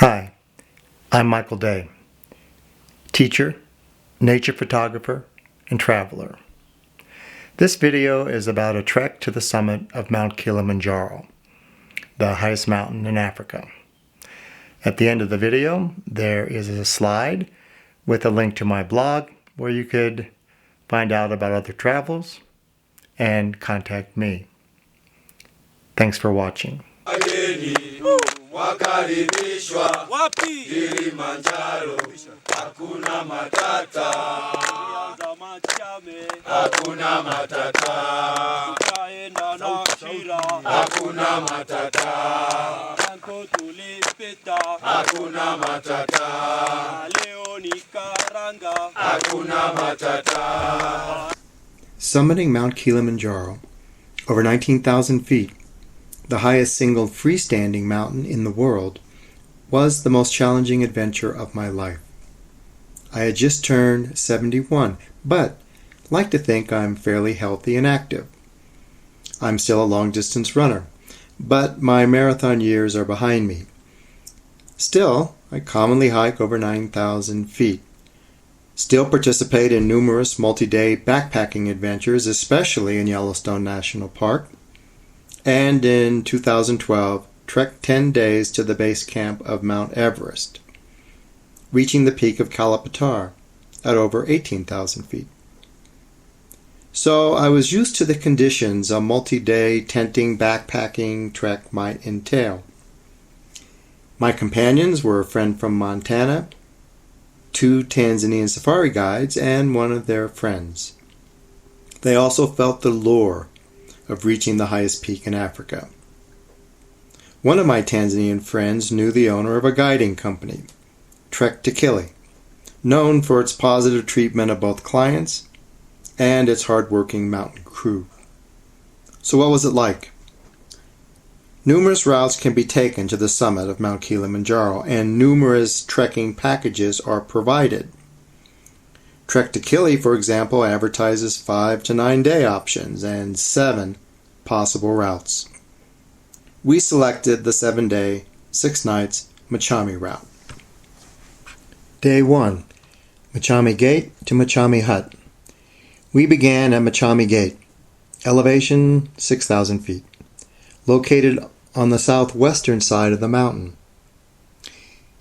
Hi, I'm Michael Day, teacher, nature photographer, and traveler. This video is about a trek to the summit of Mount Kilimanjaro, the highest mountain in Africa. At the end of the video, there is a slide with a link to my blog where you could find out about other travels and contact me. Thanks for watching. Wakaribishwa wapi? Kilimanjaro, hakuna matata. Hakuna matata. Tukaenda na Shira, hakuna matata. Tanko tulipita, hakuna matata. Leo ni Karanga, hakuna matata. Summiting Mount Kilimanjaro, over 19,000 feet, the highest single freestanding mountain in the world, was the most challenging adventure of my life. I had just turned 71, but like to think I'm fairly healthy and active. I'm still a long-distance runner, but my marathon years are behind me. Still, I commonly hike over 9,000 feet. Still participate in numerous multi-day backpacking adventures, especially in Yellowstone National Park. And in 2012, trekked 10 days to the base camp of Mount Everest, reaching the peak of Kilimanjaro at over 18,000 feet. So I was used to the conditions a multi-day tenting backpacking trek might entail. My companions were a friend from Montana, 2 Tanzanian safari guides, and one of their friends. They also felt the lure of reaching the highest peak in Africa. One of my Tanzanian friends knew the owner of a guiding company, Trek to Kili, known for its positive treatment of both clients and its hard-working mountain crew. So what was it like? Numerous routes can be taken to the summit of Mount Kilimanjaro, and numerous trekking packages are provided. Trek to Kili, for example, advertises 5 to 9 day options and 7 possible routes. We selected the 7-day, 6 nights Machame Route. Day 1, Machame Gate to Machame Hut. We began at Machame Gate, elevation 6,000 feet, located on the southwestern side of the mountain.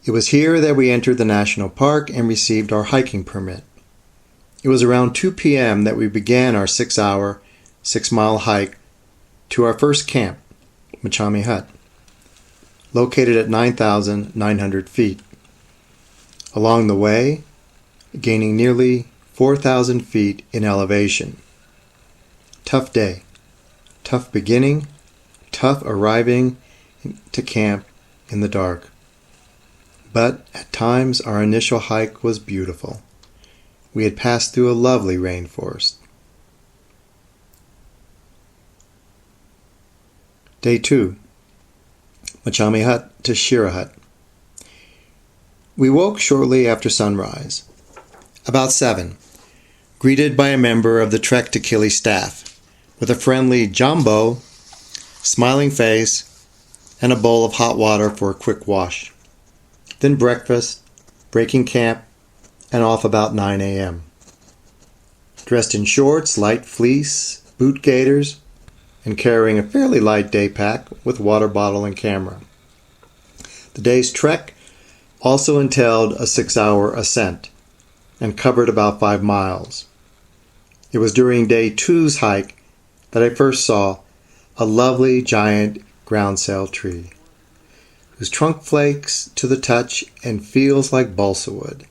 It was here that we entered the national park and received our hiking permit. It was around 2 p.m. that we began our 6-hour, 6-mile hike to our first camp, Machame Hut, located at 9,900 feet. Along the way, gaining nearly 4,000 feet in elevation. Tough day, tough beginning, tough arriving to camp in the dark. But at times our initial hike was beautiful. We had passed through a lovely rainforest. Day 2, Machame Hut to Shira Hut. We woke shortly after sunrise, about 7, greeted by a member of the Trek to Kili staff, with a friendly jumbo, smiling face, and a bowl of hot water for a quick wash. Then breakfast, breaking camp, and off about 9 a.m. Dressed in shorts, light fleece, boot gaiters, and carrying a fairly light day pack with water bottle and camera. The day's trek also entailed a 6-hour ascent and covered about 5 miles. It was during day 2's hike that I first saw a lovely giant groundsel tree, whose trunk flakes to the touch and feels like balsa wood.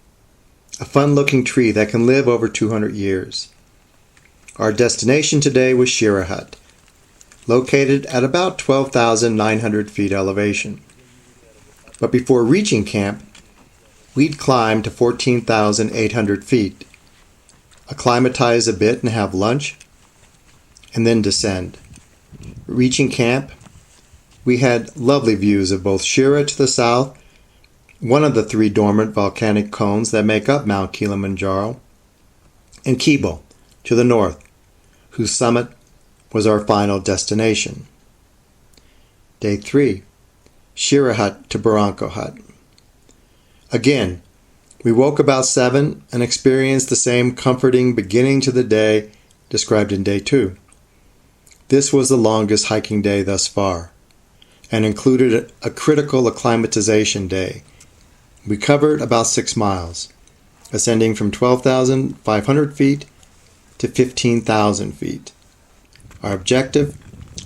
A fun-looking tree that can live over 200 years. Our destination today was Shira Hut, located at about 12,900 feet elevation. But before reaching camp, we'd climb to 14,800 feet, acclimatize a bit and have lunch, and then descend. Reaching camp, we had lovely views of both Shira to the south, one of the 3 dormant volcanic cones that make up Mount Kilimanjaro, and Kibo to the north, whose summit was our final destination. Day 3, Shira Hut to Barranco Hut. Again, we woke about 7 and experienced the same comforting beginning to the day described in day 2. This was the longest hiking day thus far, and included a critical acclimatization day. We covered about 6 miles, ascending from 12,500 feet to 15,000 feet. Our objective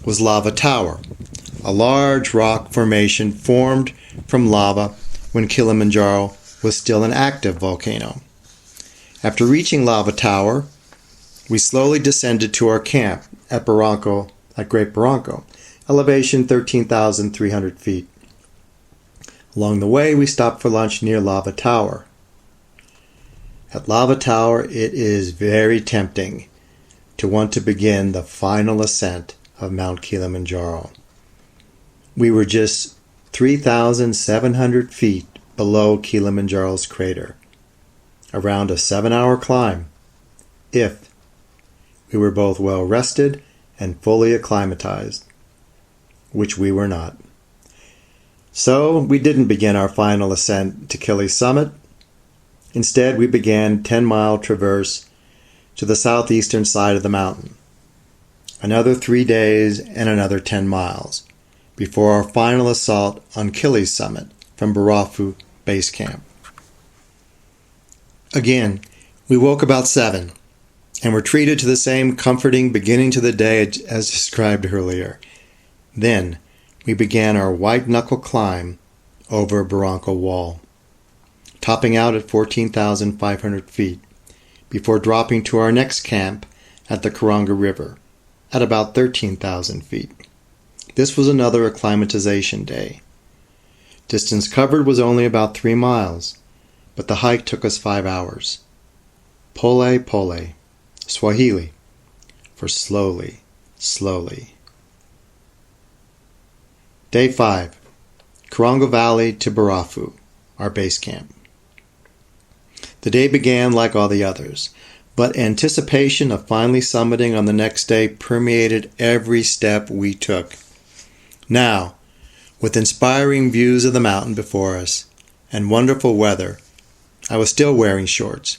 was Lava Tower, a large rock formation formed from lava when Kilimanjaro was still an active volcano. After reaching Lava Tower, we slowly descended to our camp at Great Barranco, elevation 13,300 feet. Along the way, we stopped for lunch near Lava Tower. At Lava Tower, it is very tempting to want to begin the final ascent of Mount Kilimanjaro. We were just 3,700 feet below Kilimanjaro's crater, around a 7-hour climb, if we were both well rested and fully acclimatized, which we were not. So we didn't begin our final ascent to Kili's summit. Instead, we began a 10-mile traverse to the southeastern side of the mountain, another 3 days and another 10 miles, before our final assault on Kili's summit from Barafu Base Camp. Again, we woke about 7 and were treated to the same comforting beginning to the day as described earlier. Then we began our white-knuckle climb over Barranco Wall, topping out at 14,500 feet, before dropping to our next camp at the Karanga River at about 13,000 feet. This was another acclimatization day. Distance covered was only about 3 miles, but the hike took us 5 hours. Pole pole, Swahili, for slowly, slowly. Day 5, Karanga Valley to Barafu, our base camp. The day began like all the others, but anticipation of finally summiting on the next day permeated every step we took. Now, with inspiring views of the mountain before us and wonderful weather, I was still wearing shorts.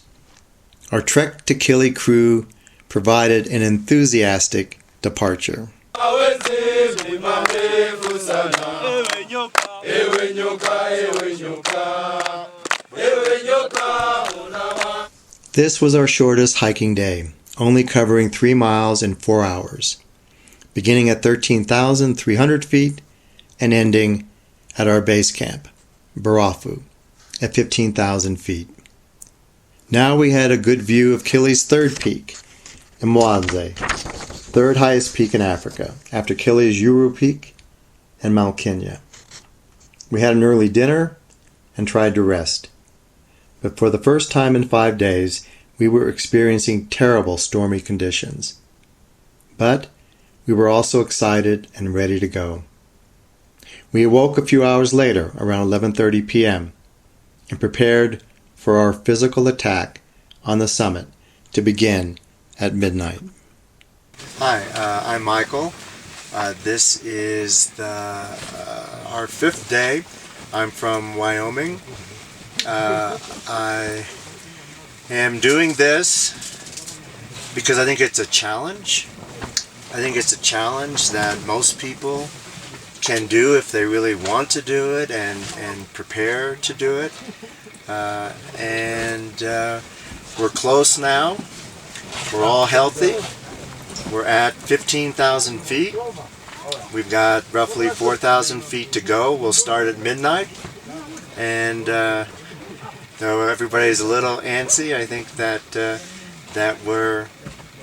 Our Trek to Kili crew provided an enthusiastic departure. This was our shortest hiking day, only covering 3 miles in 4 hours, beginning at 13,300 feet and ending at our base camp, Barafu, at 15,000 feet. Now we had a good view of Kili's third peak, Mweka, third highest peak in Africa, after Kili's Uru Peak and Mount Kenya. We had an early dinner and tried to rest. But for the first time in 5 days, we were experiencing terrible stormy conditions. But we were also excited and ready to go. We awoke a few hours later, around 11:30 p.m., and prepared for our physical attack on the summit to begin at midnight. Hi, I'm Michael. This is our 5th day. I'm from Wyoming. I am doing this because I think it's a challenge. I think it's a challenge that most people can do if they really want to do it and prepare to do it. We're close now. We're all healthy. We're at 15,000 feet. We've got roughly 4,000 feet to go. We'll start at midnight. And though everybody's a little antsy, I think that we're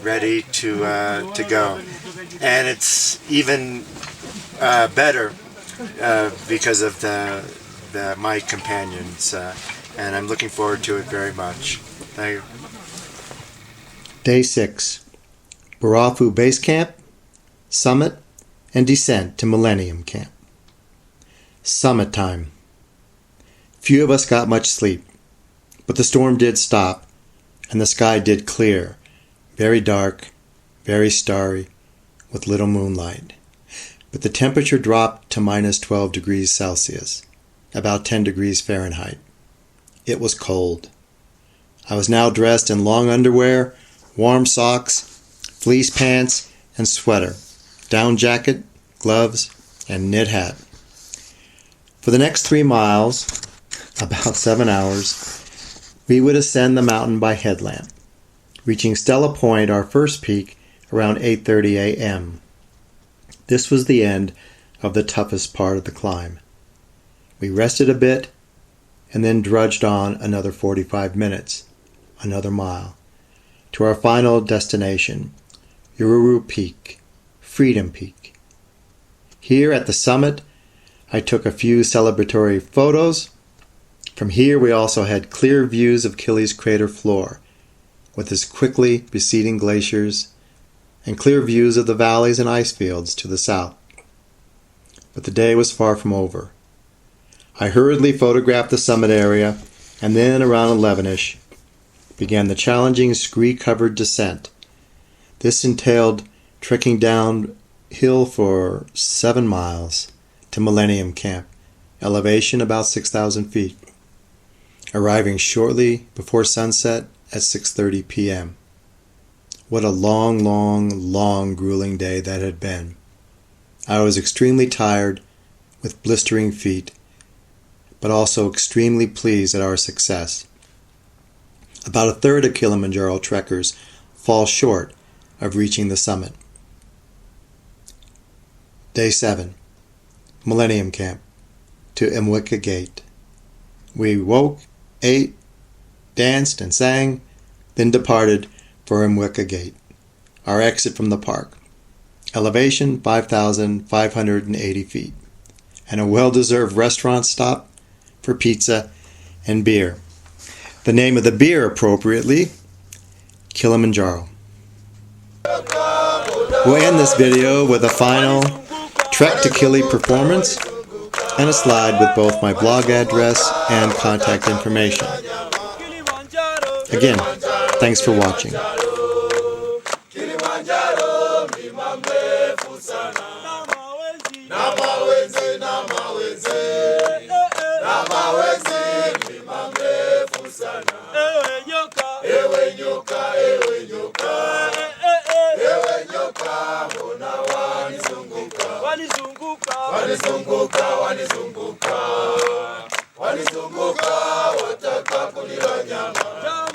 ready to go. And it's even better because of my companions, and I'm looking forward to it very much. Thank you. Day 6, Barafu Base Camp, Summit, and Descent to Millennium Camp. Summit time. Few of us got much sleep, but the storm did stop, and the sky did clear, very dark, very starry, with little moonlight. But the temperature dropped to minus 12 degrees Celsius, about 10 degrees Fahrenheit. It was cold. I was now dressed in long underwear, warm socks, fleece pants, and sweater, down jacket, gloves, and knit hat. For the next 3 miles, about 7 hours, we would ascend the mountain by headlamp, reaching Stella Point, our first peak, around 8:30 a.m. This was the end of the toughest part of the climb. We rested a bit and then drudged on another 45 minutes, another mile, to our final destination, Uluru Peak, Freedom Peak. Here at the summit, I took a few celebratory photos. From here we also had clear views of Kili's crater floor, with its quickly receding glaciers, and clear views of the valleys and ice fields to the south. But the day was far from over. I hurriedly photographed the summit area, and then around 11ish began the challenging scree-covered descent. This entailed trekking downhill for 7 miles to Millennium Camp, elevation about 6,000 feet, arriving shortly before sunset at 6:30 p.m. What a long, grueling day that had been. I was extremely tired, with blistering feet, but also extremely pleased at our success. About a third of Kilimanjaro trekkers fall short of reaching the summit. Day 7. Millennium Camp to Mweka Gate. We woke, ate, danced, and sang, then departed for Mweka Gate, our exit from the park. Elevation 5,580 feet, and a well-deserved restaurant stop for pizza and beer. The name of the beer, appropriately, Kilimanjaro. We'll end this video with a final Trek to Kili performance and a slide with both my blog address and contact information. Again, thanks for watching. Wanizunguka, wataka kunila nyama.